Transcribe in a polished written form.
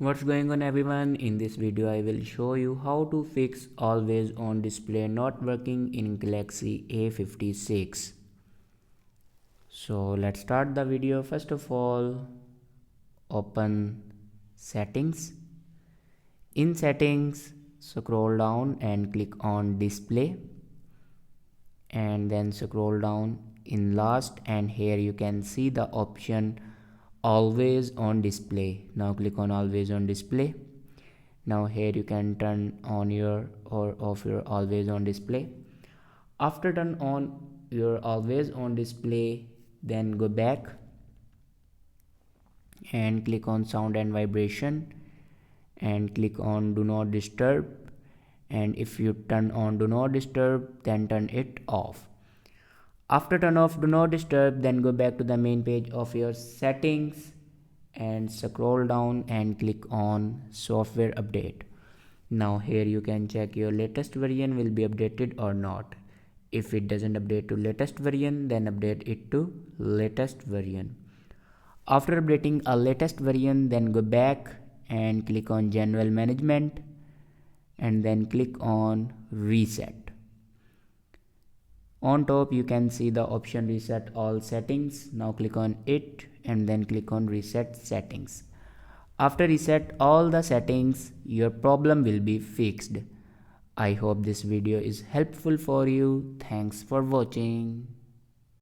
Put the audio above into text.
What's going on everyone? In this video I will show you how to fix always on display not working in Galaxy A56. So let's start the video. First of all, open settings. In settings, scroll down and click on display, and then scroll down in last, and here you can see the option always on display. Now click on always on display. Now here you can turn on your or off your always on display. After turn on your always on display, then go back and click on sound and vibration and click on do not disturb, and if you turn on do not disturb, then turn it off. After turn off do not disturb, then go back to the main page of your settings and scroll down and click on software update. Now here you can check your latest version will be updated or not. If it doesn't update to latest version, then update it to latest version. After updating a latest version, then go back and click on general management and then click on reset. On top you can see the option reset all settings. Now click on it and then click on reset settings. After reset all the settings, your problem will be fixed. I hope this video is helpful for you. Thanks for watching.